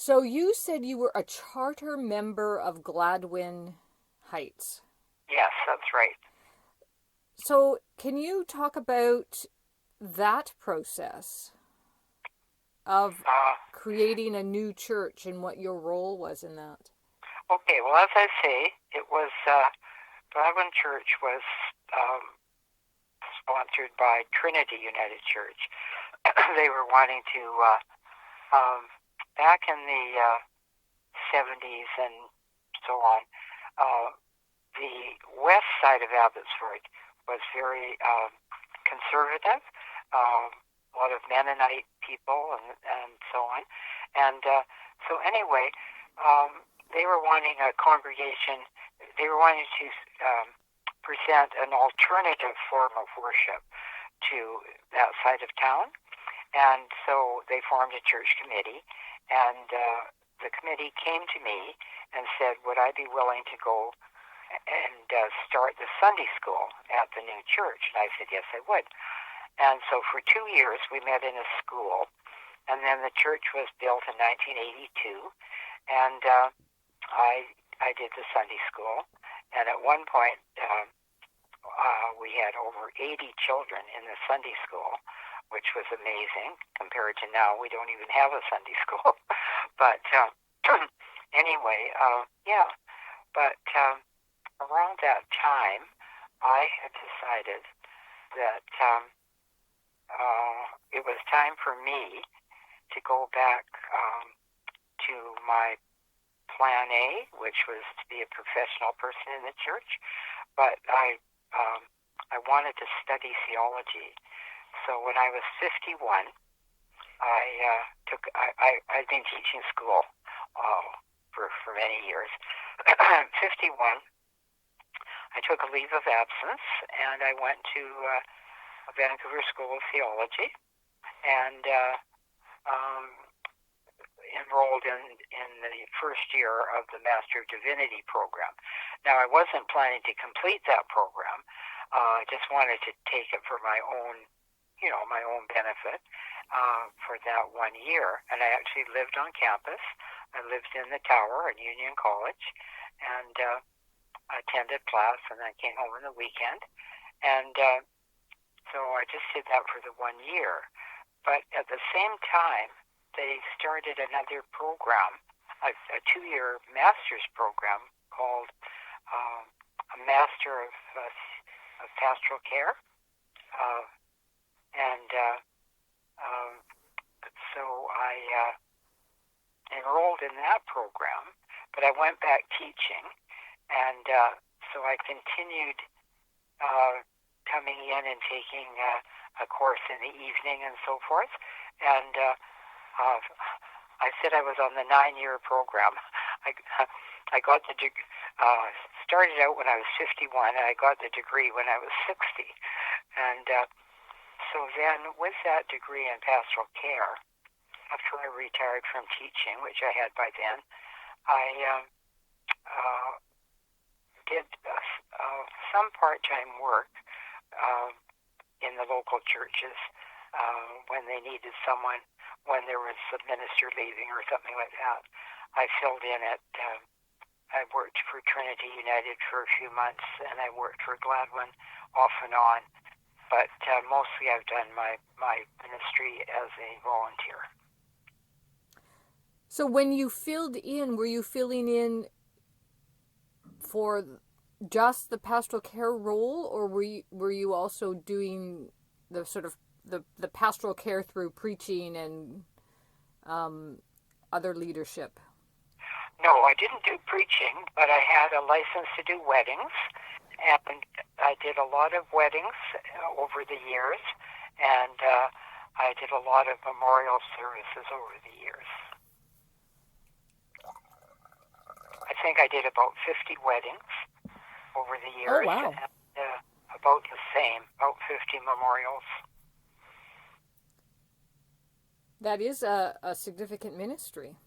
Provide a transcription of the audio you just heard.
So you said you were a charter member of Gladwin Heights. Yes, that's right. So can you talk about that process of Uh, creating a new church and what your role was in that? okay, well, as I say, it was Gladwin Church was um, sponsored by Trinity United Church. They were wanting to, back in the 70s and so on, uh, the west side of Abbotsford was very conservative, a lot of Mennonite people and so on. And so anyway, they were wanting a congregation, they were wanting to present an alternative form of worship to that side of town. And so they formed a church committee, and the committee came to me and said, would I be willing to go and start the Sunday school at the new church? And I said, yes, I would. And so for 2 years, we met in a school, and then the church was built in 1982, and I did the Sunday school. And at one point, we had over 80 children in the Sunday school, which was amazing compared to now. We don't even have a Sunday school. But anyway, yeah. But around that time, I had decided that it was time for me to go back to my plan A, which was to be a professional person in the church. But I wanted to study theology. So when I was 51, I'd been teaching school for many years. 51, I took a leave of absence, and I went to Vancouver School of Theology, and enrolled in the first year of the Master of Divinity program. Now, I wasn't planning to complete that program. I just wanted to take it for my own benefit for that 1 year. And I actually lived on campus. I lived in the tower at Union College, and I attended class, and then came home on the weekend. And so I just did that for the 1 year. But at the same time, they started another program, a 2-year master's program called a Master of Pastoral Care. So I enrolled in that program, but I went back teaching, and so I continued coming in and taking a course in the evening and so forth. And I said I was on the 9-year program. I got the started out when I was 51, and I got the degree when I was 60. And so then, with that degree in pastoral care, after I retired from teaching, which I had by then, I did some part-time work in the local churches when they needed someone, when there was a minister leaving or something like that. I filled in at, I worked for Trinity United for a few months, and I worked for Gladwin off and on. But mostly I've done my ministry as a volunteer. So when you filled in, were you filling in for just the pastoral care role, or were you also doing the sort of the pastoral care through preaching and other leadership? No, I didn't do preaching, but I had a license to do weddings, and I did a lot of weddings over the years, and I did a lot of memorial services over the years. I think I did about 50 weddings over the years. Oh, wow. And about the same, about 50 memorials. That is a significant ministry.